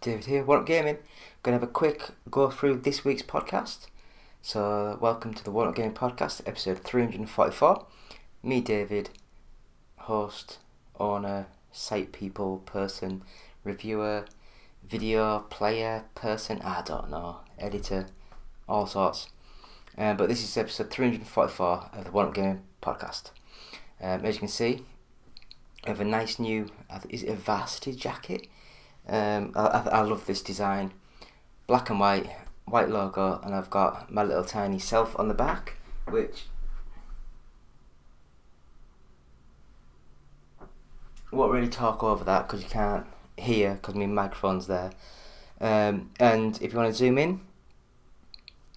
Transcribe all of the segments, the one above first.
David here, W.A.R.P Gaming. Going to have a quick go through this week's podcast. So, welcome to the W.A.R.P Gaming Podcast, episode 344. Me, David, host, owner, site people, person, reviewer, video player, person, I don't know, editor, all sorts. But this is episode 344 of the W.A.R.P Gaming Podcast. As you can see, I have a nice new, is it a varsity jacket? I love this design. Black and white logo, and I've got my little tiny self on the back, which won't really talk over that because you can't hear because my microphone's there. And if you want to zoom in,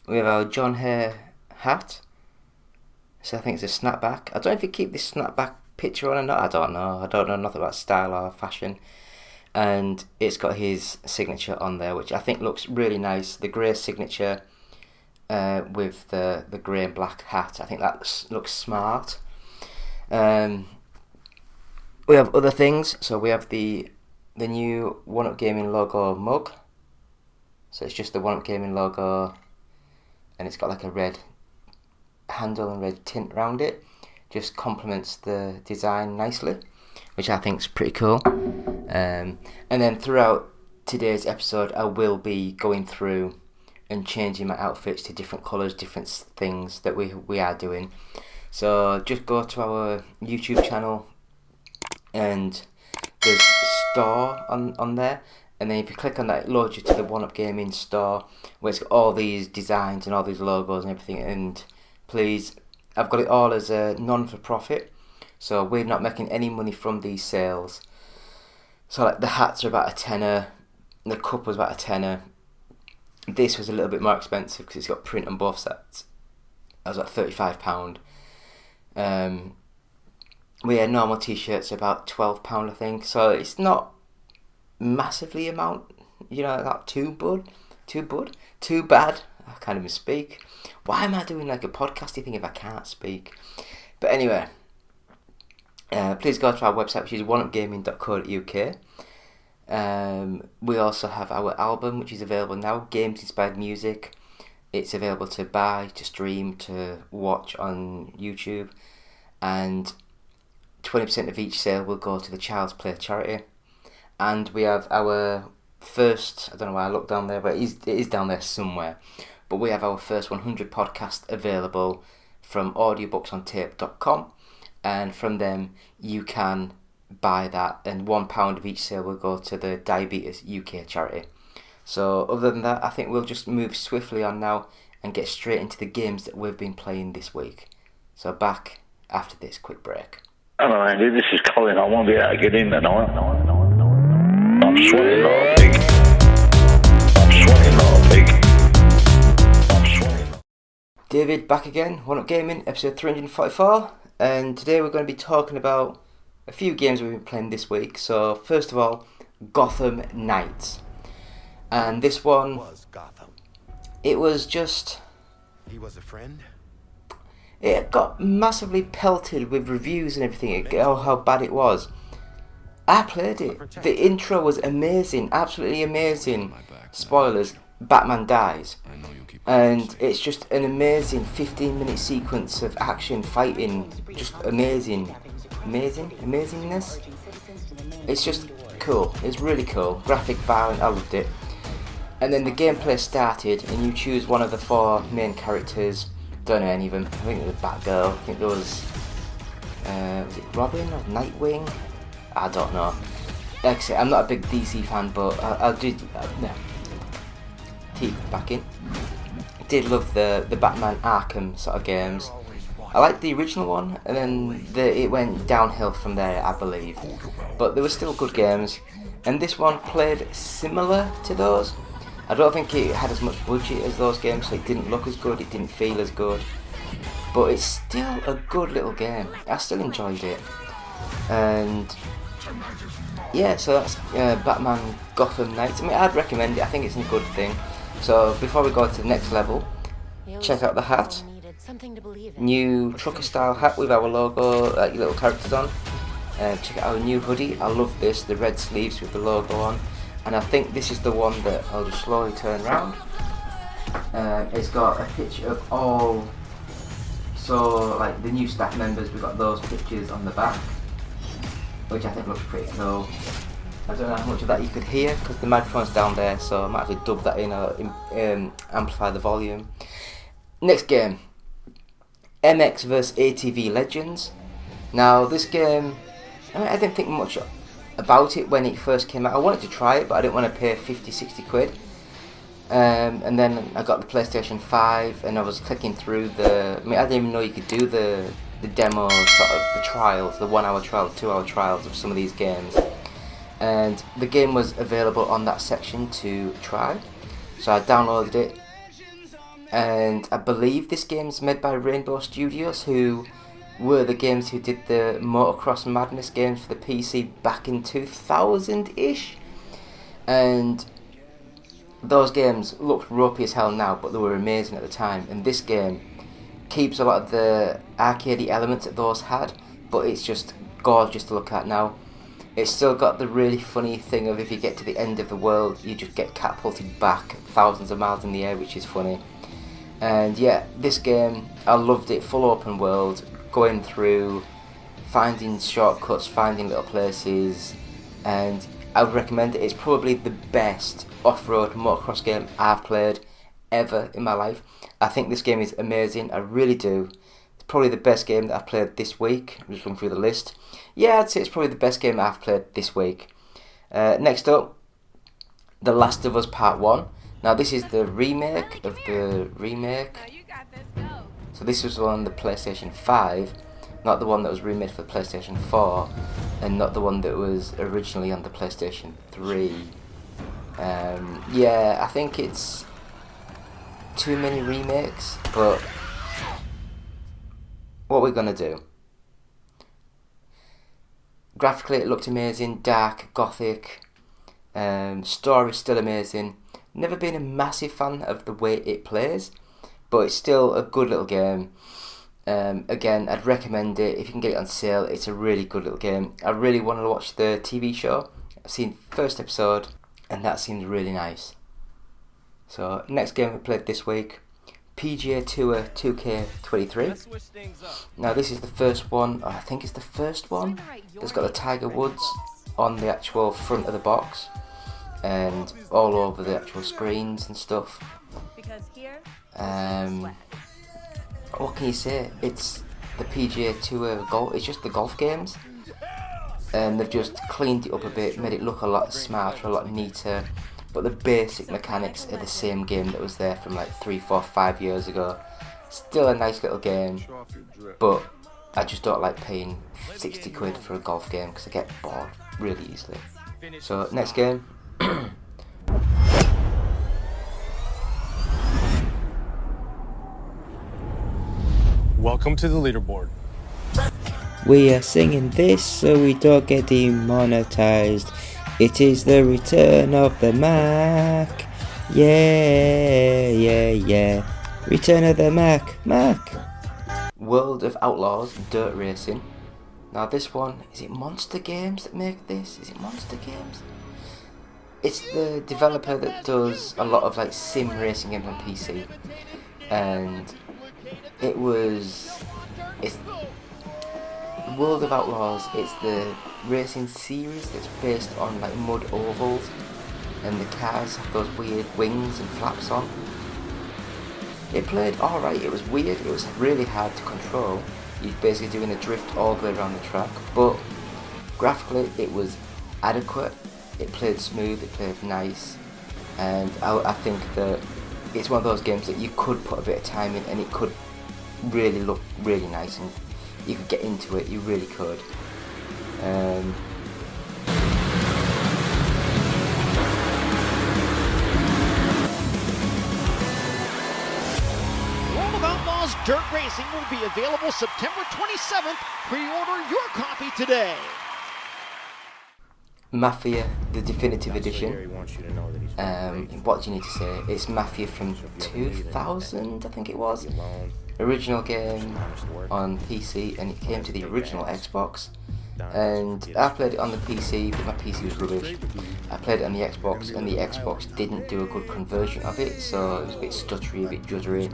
we have our John Hare hat. So I think it's a snapback. I don't know if you keep this snapback picture on or not. I don't know nothing about style or fashion. And it's got his signature on there, which I think looks really nice. The grey signature with the grey and black hat. I think that looks smart. We have other things. So we have the new W.A.R.P Gaming logo mug. So it's just the W.A.R.P Gaming logo, and it's got like a red handle and red tint around it. Just complements the design nicely, which I think is pretty cool. And then throughout today's episode, I will be going through and changing my outfits to different colours, different things that we are doing. So just go to our YouTube channel, and there's store on there. And then if you click on that, it loads you to the W.A.R.P Gaming store, where it's got all these designs and all these logos and everything. And please, I've got it all as a non-for-profit. So we're not making any money from these sales. So like the hats are about a tenner, the cup was about a tenner. This was a little bit more expensive because it's got print on both sets. That was like £35. We had normal t-shirts about £12 I think. So it's not massively amount, not too bad. I can't even speak. Why am I doing like a podcasty thing if I can't speak? But anyway. Please go to our website, which is wapgaming.co.uk. We also have our album, which is available now, Games Inspired Music. It's available to buy, to stream, to watch on YouTube. And 20% of each sale will go to the Child's Play charity. And we have our first, I don't know why I looked down there, but it is down there somewhere. But we have our first 100 podcast available from audiobooksontape.com. And from them, you can buy that, and £1 of each sale will go to the Diabetes UK charity. So other than that, I think we'll just move swiftly on now and get straight into the games that we've been playing this week. So back after this quick break. Hello Andy, this is Colin. I won't be able to get in tonight. I'm sweating like a pig. David back again, W.A.R.P Gaming, episode 344. And today we're going to be talking about a few games we've been playing this week. So first of all, Gotham Knights. And this one, it was just... He was a friend? It got massively pelted with reviews and everything, how bad it was. I played it. The intro was amazing, absolutely amazing. Spoilers, Batman dies. And it's just an amazing 15-minute sequence of action, fighting, just amazingness. It's just cool, it's really cool, graphic, violent, I loved it. And then the gameplay started, and you choose one of the four main characters. Don't know any of them. I think it was Batgirl, I think there was it Robin or Nightwing? I don't know. Like I say, I'm not a big DC fan, but I'll do, teeth back in. Did love the Batman Arkham sort of games. I liked the original one, and then it went downhill from there, I believe. But they were still good games, and this one played similar to those. I don't think it had as much budget as those games, so it didn't look as good, it didn't feel as good. But it's still a good little game. I still enjoyed it. And yeah, so that's Batman Gotham Knights. I mean, I'd recommend it. I think it's a good thing. So before we go to the next level, check out the hat. New trucker style hat with our logo, little characters on. Check out our new hoodie. I love this, the red sleeves with the logo on. and I think this is the one that I'll just slowly turn around. It's got a picture of all, so like the new staff members, we've got those pictures on the back, which I think looks pretty cool. I don't know how much of that you could hear because the microphone's down there, so I might have to dub that in or amplify the volume. Next game, MX vs ATV Legends. Now this game, I didn't think much about it when it first came out. I wanted to try it, but I didn't want to pay 50-60 quid. And then I got the PlayStation 5 and I was clicking through I didn't even know you could do the demo, sort of the trials, the 1 hour trials, 2 hour trials of some of these games. And the game was available on that section to try, so I downloaded it, and I believe this game's made by Rainbow Studios, who were the games who did the Motocross Madness games for the PC back in 2000-ish, and those games looked ropey as hell now, but they were amazing at the time. And this game keeps a lot of the arcadey elements that those had, but it's just gorgeous to look at now. It's still got the really funny thing of if you get to the end of the world, you just get catapulted back thousands of miles in the air, which is funny. And yeah, this game, I loved it. Full open world, going through, finding shortcuts, finding little places, and I would recommend it. It's probably the best off-road motocross game I've played ever in my life. I think this game is amazing, I really do. It's probably the best game that I've played this week. I'm just running through the list. Yeah, I'd say it's probably the best game I've played this week. Next up, The Last of Us Part 1. Now this is the remake of the remake. So this was on the PlayStation 5, not the one that was remade for the PlayStation 4, and not the one that was originally on the PlayStation 3. Yeah, I think it's too many remakes, but what we're gonna do. Graphically it looked amazing, dark, gothic, story still amazing. Never been a massive fan of the way it plays, but it's still a good little game. Again, I'd recommend it if you can get it on sale. It's a really good little game. I really want to watch the TV show. I've seen the first episode and that seems really nice. So next game we played this week, PGA Tour 2K23. Now this is the first one, I think it's the first one, that's got the Tiger Woods on the actual front of the box and all over the actual screens and stuff. What can you say? It's the PGA Tour golf, it's just the golf games, and they've just cleaned it up a bit, made it look a lot smarter, a lot neater. But the basic mechanics are the same game that was there from like 3, 4, 5 years ago. Still a nice little game, but I just don't like paying 60 quid for a golf game because I get bored really easily. So next game. Welcome to the leaderboard. We are singing this so we don't get demonetized. It is the return of the Mac. Yeah, yeah, yeah. Return of the Mac. World of Outlaws Dirt Racing. Now this one, is it Monster Games that make this? Is it Monster Games? It's the developer that does a lot of like sim racing games on PC. And it's World of Outlaws, it's the racing series that's based on like mud ovals, and the cars have those weird wings and flaps on. It played alright, it was weird, it was really hard to control. You're basically doing a drift all the way around the track, but graphically it was adequate, it played smooth, it played nice, and I think that it's one of those games that you could put a bit of time in and it could really look really nice and you could get into it, you really could. World of Outlaws Dirt Racing will be available September 27th. Pre-order your copy today. Mafia, the definitive edition. What do you need to say? It's Mafia from 2000, I think it was. Original game on PC, and it came to the original Xbox. And I played it on the PC, but my PC was rubbish. I played it on the Xbox, and the Xbox didn't do a good conversion of it, so it was a bit stuttery, a bit juddery,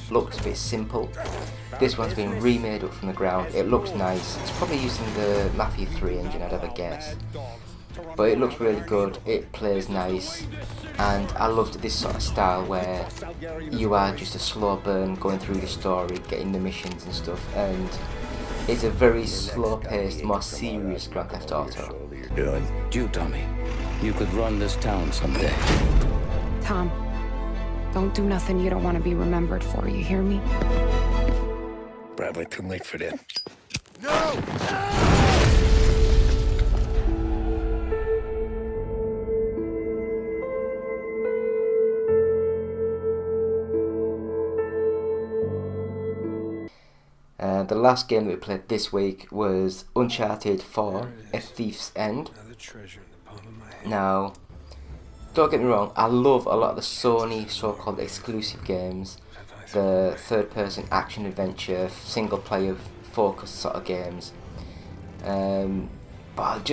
looked a bit simple. This one's been remade up from the ground. It looks nice. It's probably using the Mafia 3 engine, I'd ever guess. But it looks really good, it plays nice, and I loved this sort of style where you are just a slow burn going through the story, getting the missions and stuff, and it's a very slow paced, more serious Grand Theft Auto. You, Tommy, you could run this town someday. Tom, don't do nothing you don't want to be remembered for, you hear me? Probably too late for that. The last game that we played this week was Uncharted 4, A Thief's End. Now, don't get me wrong, I love a lot of the Sony so-called exclusive games, the third-person action-adventure, single-player focused sort of games. But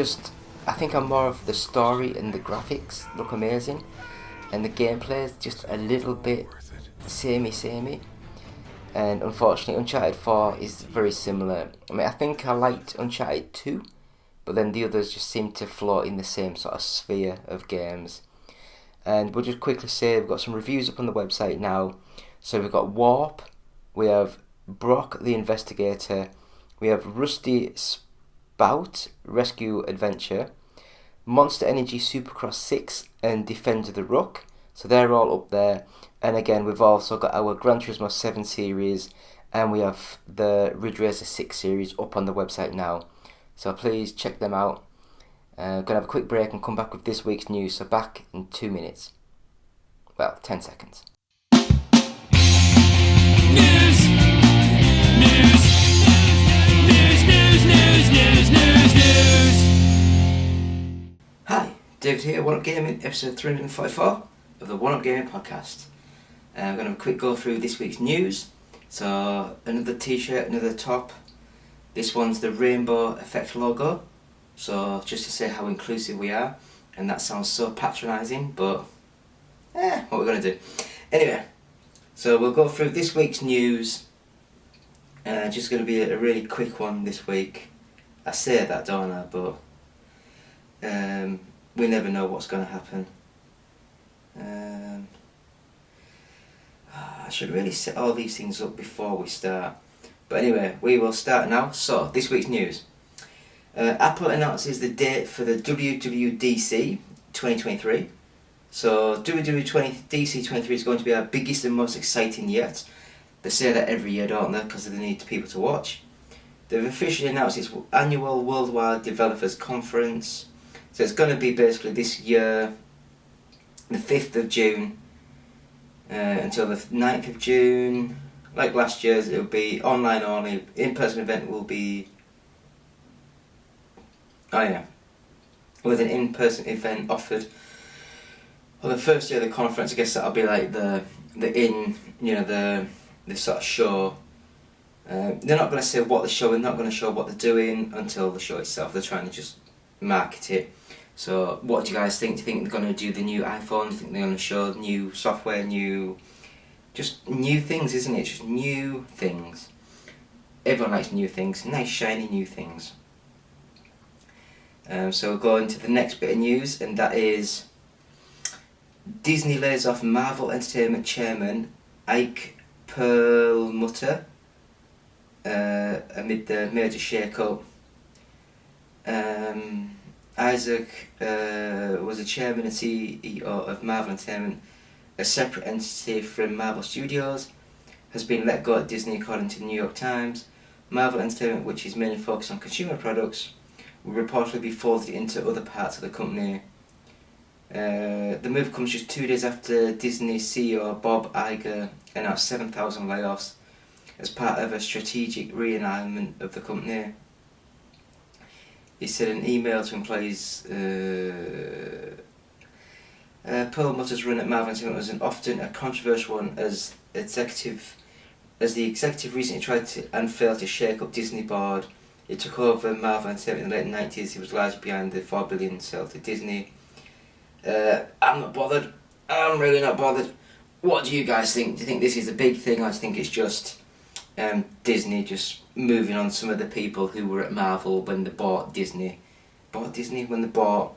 I think I'm more of the story, and the graphics look amazing, and the gameplay is just a little bit samey. And unfortunately Uncharted 4 is very similar. I mean, I think I liked Uncharted 2, but then the others just seem to float in the same sort of sphere of games. And we'll just quickly say we've got some reviews up on the website now. So we've got W.A.R.P, we have Brock the Investigator, we have Rusty Spout Rescue Adventure, Monster Energy Supercross 6 and Defender the Rook. So they're all up there. And again, we've also got our Gran Turismo 7 series, and we have the Ridge Racer 6 series up on the website now. So please check them out. Going to have a quick break and come back with this week's news. So back in 2 minutes. Well, 10 seconds. Hi, David here, One Up Gaming, episode 344 of the One Up Gaming podcast. I'm going to have a quick go through this week's news. So, another t-shirt, another top. This one's the Rainbow Effect logo. So, just to say how inclusive we are. And that sounds so patronising, but what we're going to do. Anyway, so we'll go through this week's news. Just going to be a really quick one this week. I say that, don't I? But we never know what's going to happen. I should really set all these things up before we start. But anyway, we will start now. So, this week's news. Apple announces the date for the WWDC 2023. So, WWDC 23 is going to be our biggest and most exciting yet. They say that every year, don't they? Because they need people to watch. They've officially announced its annual Worldwide Developers Conference. So, it's going to be basically this year, the 5th of June, until the 9th of June. Like last year's, it will be online only. In-person event will be... with an in-person event offered on the first day of the conference. I guess that'll be like the sort of show. They're not going to say what they're showing, they're not going to show what they're doing until the show itself. They're trying to just market it. So, what do you guys think? Do you think they're going to do the new iPhone? Do you think they're going to show new software, just new things, isn't it? Just new things. Everyone likes new things, nice shiny new things. So we'll go into the next bit of news, and that is Disney lays off Marvel Entertainment chairman Ike Perlmutter amid the merger shake-up. Isaac was the chairman and CEO of Marvel Entertainment, a separate entity from Marvel Studios, has been let go at Disney according to the New York Times. Marvel Entertainment, which is mainly focused on consumer products, will reportedly be folded into other parts of the company. The move comes just 2 days after Disney CEO Bob Iger announced 7,000 layoffs as part of a strategic realignment of the company. He said in an email to employees, Perlmutter's run at Marvel Entertainment was often a controversial one as the executive recently tried to and failed to shake up Disney board He took over Marvel Entertainment in the late 90s. He was largely behind the $4 billion sale to Disney. I'm not bothered. I'm really not bothered. What do you guys think? Do you think this is a big thing, or do you think it's just Disney just moving on some of the people who were at Marvel when they bought Disney? When they bought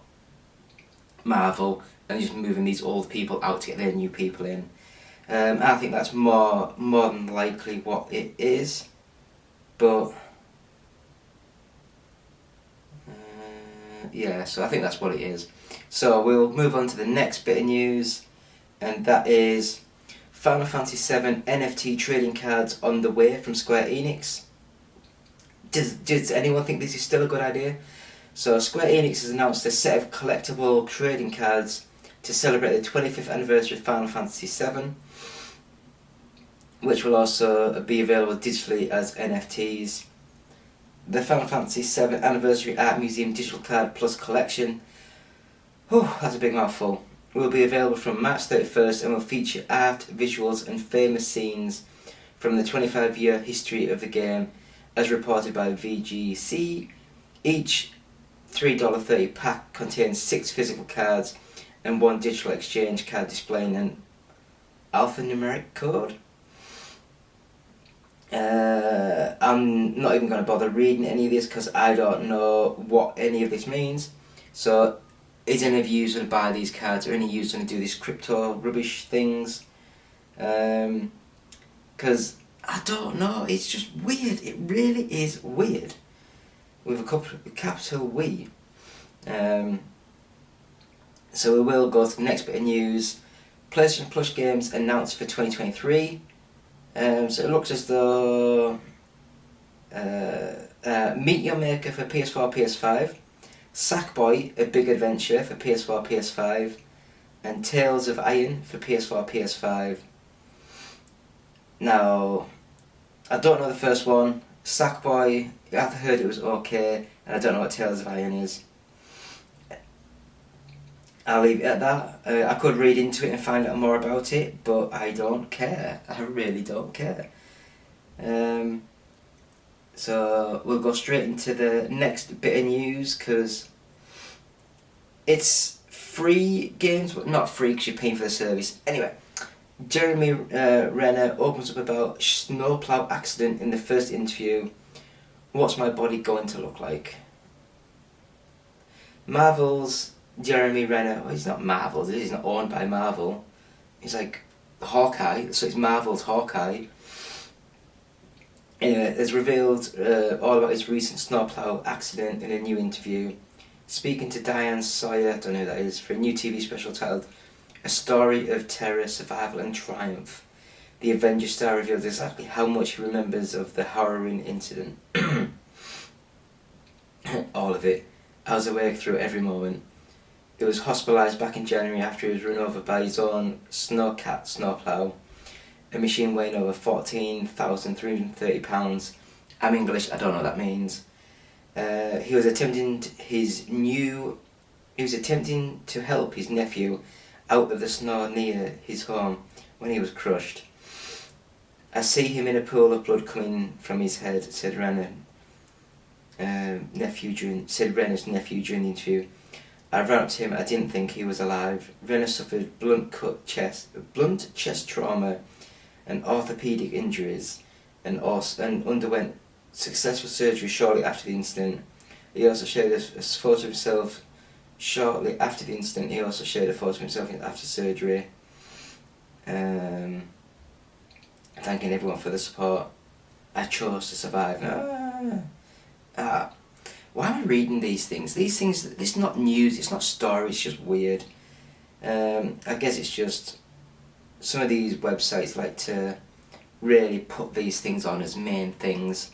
Marvel, and just moving these old people out to get their new people in. I think that's more than likely what it is, but yeah, so I think that's what it is. So we'll move on to the next bit of news, and that is Final Fantasy VII NFT trading cards on the way from Square Enix. Does anyone think this is still a good idea? So Square Enix has announced a set of collectible trading cards to celebrate the 25th anniversary of Final Fantasy VII, which will also be available digitally as NFTs. The Final Fantasy VII Anniversary Art Museum Digital Card Plus Collection, that's a big mouthful, will be available from March 31st and will feature art, visuals and famous scenes from the 25-year history of the game, as reported by VGC. Each $3.30 pack contains 6 physical cards and 1 digital exchange card displaying an alphanumeric code. I'm not even going to bother reading any of this because I don't know what any of this means. So, is any of you going to buy these cards, or any of you going to do these crypto rubbish things? Because I don't know, it's just weird. It really is weird. With a capital W. So we will go to the next bit of news. PlayStation Plus games announced for 2023. So it looks as though Meet Your Maker for PS4, PS5, Sackboy: A Big Adventure for PS4, PS5, and Tales of Iron for PS4, PS5. Now, I don't know the first one. Sackboy, I've heard it was okay, and I don't know what Tales of Iron is. I'll leave it at that. I could read into it and find out more about it, but I don't care. I really don't care. So we'll go straight into the next bit of news, because it's free games, but not free because you're paying for the service. Anyway, Jeremy Renner opens up about snowplow accident in the first interview. What's my body going to look like? Marvel's Jeremy Renner, well, he's not Marvel, he's not owned by Marvel. He's like Hawkeye, so it's Marvel's Hawkeye. Has revealed all about his recent snowplow accident in a new interview. Speaking to Diane Sawyer, I don't know who that is, for a new TV special titled A Story of Terror, Survival and Triumph. The Avengers star revealed exactly how much he remembers of the harrowing incident. All of it. I was awake through every moment. He was hospitalised back in January after he was run over by his own snowcat snowplow, a machine weighing over 14,330 pounds. I'm English, I don't know what that means. He was attempting to help his nephew out of the snow near his home when he was crushed. I see him in a pool of blood coming from his head, said Renner. Said Renner's nephew during the interview. I ran up to him. I didn't think he was alive. Renner suffered blunt chest trauma and orthopedic injuries, and underwent successful surgery shortly after the incident. He also shared a photo of himself shortly after the incident. He also shared a photo of himself after surgery. Thanking everyone for the support. I chose to survive. Why am I reading these things? This is not news, it's not story, it's just weird. I guess it's just some of these websites like to really put these things on as main things.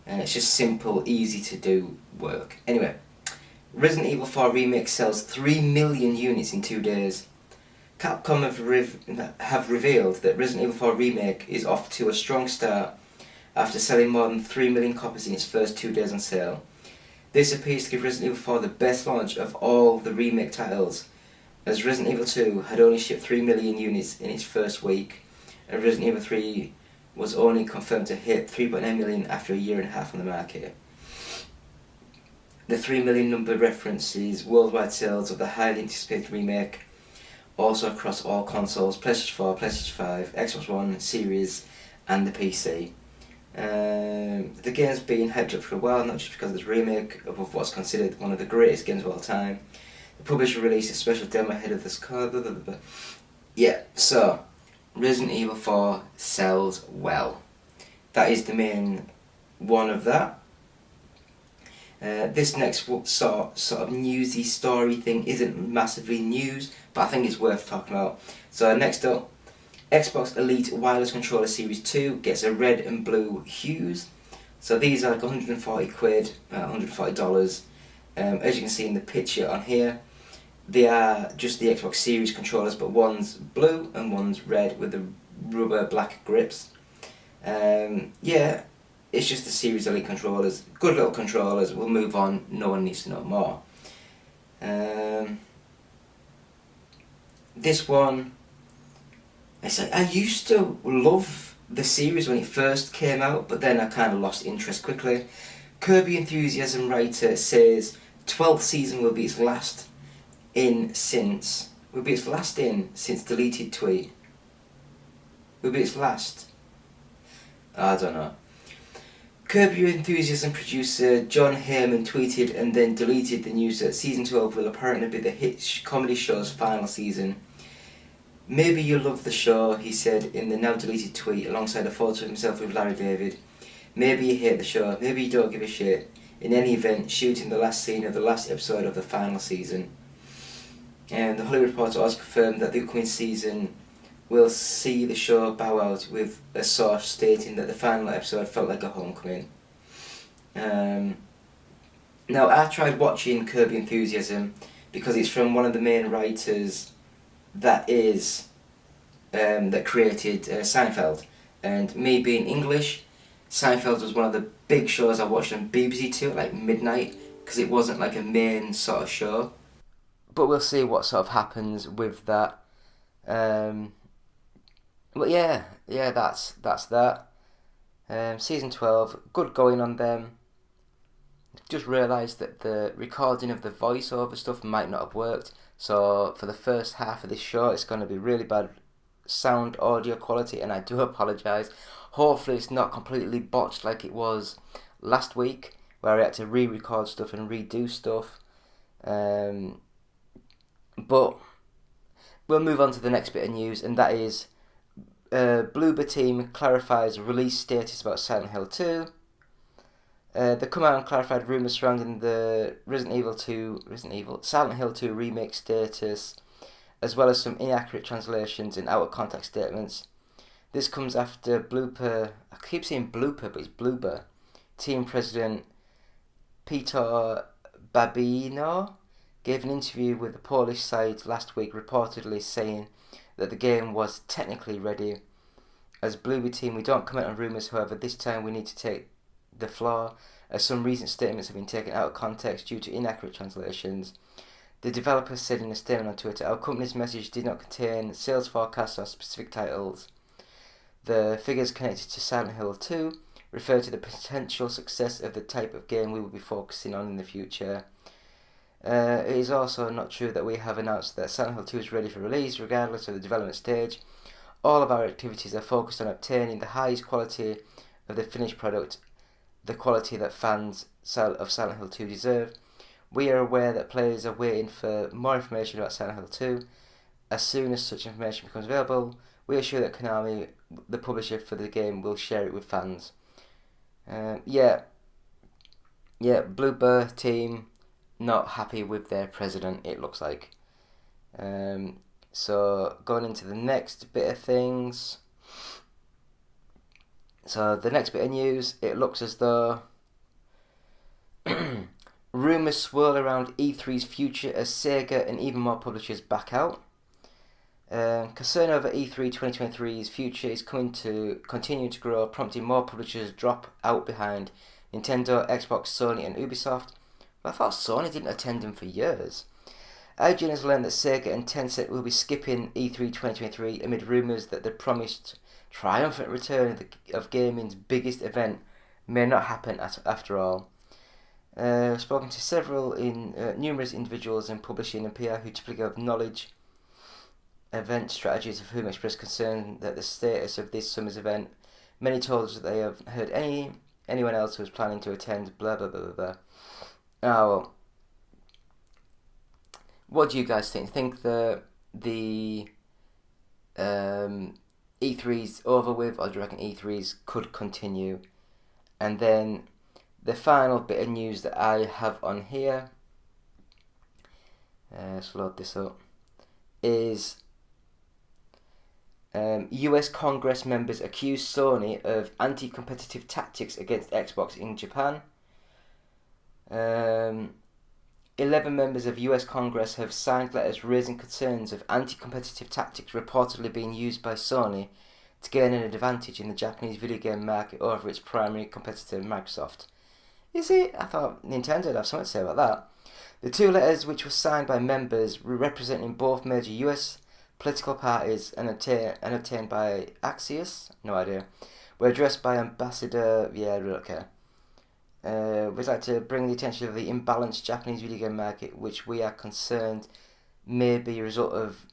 It's just simple, easy to do work. Anyway, Resident Evil 4 Remake sells 3 million units in 2 days. Capcom have revealed that Resident Evil 4 Remake is off to a strong start after selling more than 3 million copies in its first 2 days on sale. This appears to give Resident Evil 4 the best launch of all the remake titles, as Resident Evil 2 had only shipped 3 million units in its first week, and Resident Evil 3 was only confirmed to hit 3.9 million after a year and a half on the market. The 3 million number references worldwide sales of the highly anticipated remake, also across all consoles, PlayStation 4, PlayStation 5, Xbox One, Series, and the PC. The game's been hyped up for a while, not just because of the remake of what's considered one of the greatest games of all time. The publisher released a special demo ahead of this card. Yeah, so Resident Evil 4 sells well. That is the main one of that. This next sort of newsy story thing isn't massively news, but I think it's worth talking about. So next up, Xbox Elite Wireless Controller Series 2 gets a red and blue hues. So these are like 140 quid, $140. As you can see in the picture on here, they are just the Xbox Series controllers, but one's blue and one's red with the rubber black grips. Yeah, it's just the Series Elite controllers. Good little controllers. We'll move on. No one needs to know more. This one, I used to love the series when it first came out, but then I kind of lost interest quickly. Kirby Enthusiasm writer says 12th season will be its last in since deleted tweet. Will be its last. I don't know. Kirby Enthusiasm producer John Heyman tweeted and then deleted the news that season 12 will apparently be the hit comedy show's final season. Maybe you love the show, he said in the now deleted tweet alongside a photo of himself with Larry David. Maybe you hate the show, maybe you don't give a shit. In any event, shooting the last scene of the last episode of the final season. And the Hollywood Reporter also confirmed that the upcoming season will see the show bow out, with a source stating that the final episode felt like a homecoming. Now, I tried watching Kirby Enthusiasm because it's from one of the main writers that created Seinfeld. And me being English, Seinfeld was one of the big shows I watched on BBC Two at like midnight, because it wasn't like a main sort of show. But we'll see what sort of happens with that. But yeah, that's that. Season 12, good going on them. Just realised that the recording of the voiceover stuff might not have worked. So for the first half of this show, it's going to be really bad sound audio quality, and I do apologise. Hopefully it's not completely botched like it was last week, where I had to re-record stuff and redo stuff. But we'll move on to the next bit of news, and that is Blooper Team clarifies release status about Silent Hill 2. They come out and clarified rumours surrounding the Silent Hill 2 remake status, as well as some inaccurate translations and out-of-context statements. This comes after Blooper, I keep saying Blooper, but it's Blooper Team President Peter Babino gave an interview with the Polish site last week, reportedly saying that the game was technically ready. As Blooper Team, we don't comment on rumours, however, this time we need to take the floor, as some recent statements have been taken out of context due to inaccurate translations. The developer said in a statement on Twitter, "Our company's message did not contain sales forecasts or specific titles. The figures connected to Silent Hill 2 refer to the potential success of the type of game we will be focusing on in the future. It is also not true that we have announced that Silent Hill 2 is ready for release, regardless of the development stage. All of our activities are focused on obtaining the highest quality of the finished product, the quality that fans of Silent Hill 2 deserve. We are aware that players are waiting for more information about Silent Hill 2. As soon as such information becomes available, we are sure that Konami, the publisher for the game, will share it with fans." Blooper Team not happy with their president, it looks like. So going into the next bit of things. So the next bit of news, it looks as though rumours swirl around E3's future as Sega and even more publishers back out. Concern over E3 2023's future is continuing to grow, prompting more publishers to drop out behind Nintendo, Xbox, Sony and Ubisoft. But I thought Sony didn't attend them for years. IGN has learned that Sega and Tencent will be skipping E3 2023 amid rumours that the promised triumphant return of gaming's biggest event may not happen after all. Spoken to several numerous individuals in publishing and PR who typically have knowledge event strategies, of whom expressed concern that the status of this summer's event. Many told us that they have heard anyone else who was planning to attend. Blah blah blah blah blah. Now, what do you guys think? Think the E3's over with, or do you reckon E3's could continue? And then the final bit of news that I have on here, let's load this up, is US Congress members accuse Sony of anti-competitive tactics against Xbox in Japan. 11 members of US Congress have signed letters raising concerns of anti-competitive tactics reportedly being used by Sony to gain an advantage in the Japanese video game market over its primary competitor Microsoft. You see, I thought Nintendo would have something to say about that. The two letters, which were signed by members representing both major US political parties and obtained by Axios, no idea, were addressed by Ambassador, we'd like to bring the attention of the imbalanced Japanese video game market, which we are concerned may be a result of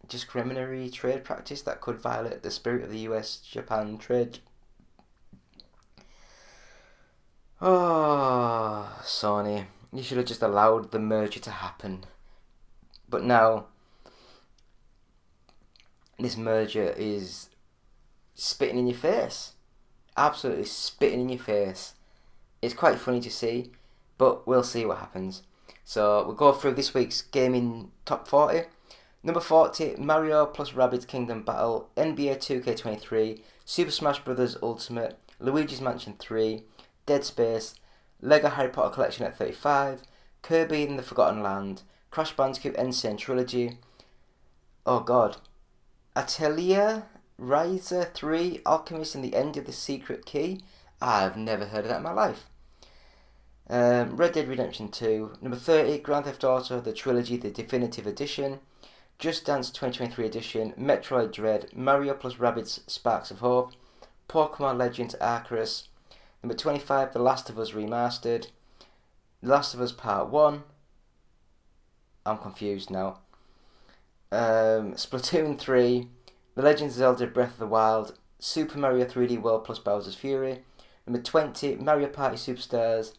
discriminatory trade practice that could violate the spirit of the US-Japan trade. Oh, Sony, you should have just allowed the merger to happen. But now, this merger is spitting in your face. Absolutely spitting in your face. It's quite funny to see, but we'll see what happens. So we'll go through this week's gaming top 40. Number 40, Mario plus Rabbids Kingdom Battle, NBA 2K23, Super Smash Bros. Ultimate, Luigi's Mansion 3, Dead Space, Lego Harry Potter Collection at 35, Kirby in the Forgotten Land, Crash Bandicoot Insane Trilogy, oh god, Atelier Ryza 3, Alchemist and the End of the Secret Key. I've never heard of that in my life. Red Dead Redemption 2. Number 30, Grand Theft Auto, The Trilogy, The Definitive Edition. Just Dance 2023 Edition. Metroid Dread. Mario plus Rabbids Sparks of Hope. Pokemon Legends Arceus. Number 25, The Last of Us Remastered. The Last of Us Part 1. I'm confused now. Splatoon 3. The Legend of Zelda Breath of the Wild. Super Mario 3D World plus Bowser's Fury. Number 20, Mario Party Superstars.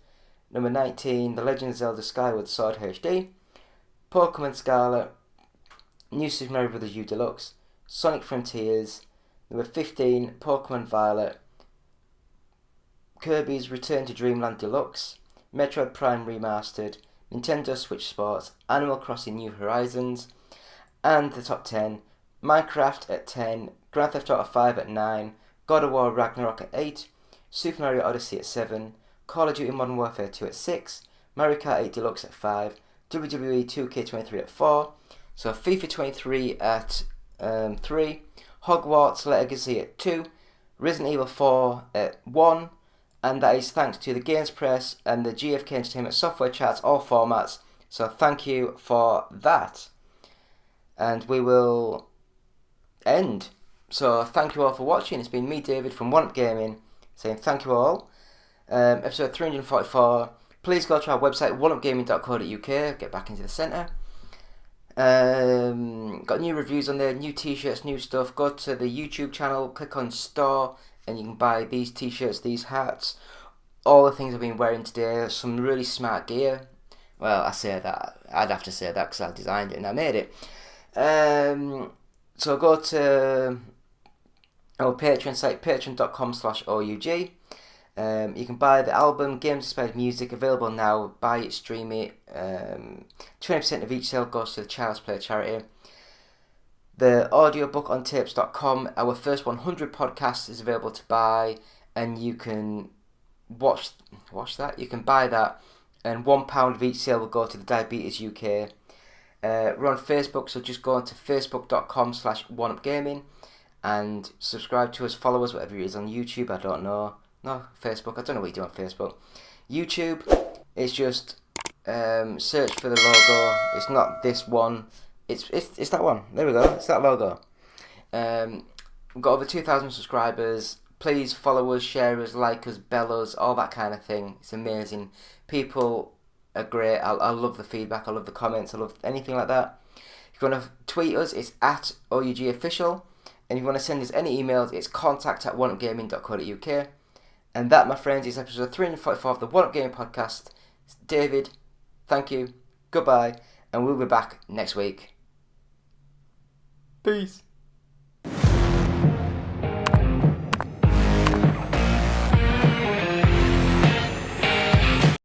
Number 19, The Legend of Zelda Skyward Sword HD. Pokemon Scarlet. New Super Mario Bros. U Deluxe. Sonic Frontiers. Number 15, Pokemon Violet. Kirby's Return to Dreamland Deluxe. Metroid Prime Remastered. Nintendo Switch Sports. Animal Crossing New Horizons. And the top 10, Minecraft at 10. Grand Theft Auto 5 at 9. God of War Ragnarok at 8. Super Mario Odyssey at 7, Call of Duty Modern Warfare 2 at 6, Mario Kart 8 Deluxe at 5, WWE 2K23 at 4, so FIFA 23 at 3, Hogwarts Legacy at 2, Resident Evil 4 at 1, and that is thanks to the Games Press and the GFK Entertainment software charts, all formats, so thank you for that. And we will end. So thank you all for watching. It's been me, David, from W.A.R.P Gaming, saying thank you all. Episode 344. Please go to our website, wallupgaming.co.uk. Get back into the centre. Got new reviews on there, new t-shirts, new stuff. Go to the YouTube channel, click on store, and you can buy these t-shirts, these hats, all the things I've been wearing today. Some really smart gear. Well, I say that. I'd have to say that because I designed it and I made it. So go to our Patreon site, patreon.com/OUG. You can buy the album Games Inspired Music, available now. Buy it, stream it. 20% of each sale goes to the Child's Play charity. The audiobook on tapes.com, our first 100 podcasts is available to buy, and you can watch that. You can buy that, and £1 of each sale will go to the Diabetes UK. We're on Facebook, so just go on to facebook.com/oneupgaming and subscribe to us, follow us, whatever it is on YouTube. I don't know. No, Facebook. I don't know what you do on Facebook. YouTube, it's just search for the logo. It's not this one. It's that one. There we go. It's that logo. We've got over 2,000 subscribers. please follow us, share us, like us, bell us, all that kind of thing. It's amazing. People are great. I love the feedback. I love the comments. I love anything like that. If you want to tweet us, it's at OUGofficial. And if you want to send us any emails, it's contact@oneupgaming.co.uk. And that, my friends, is episode 344 of the One Up Gaming Podcast. It's David, thank you, goodbye, and we'll be back next week. Peace.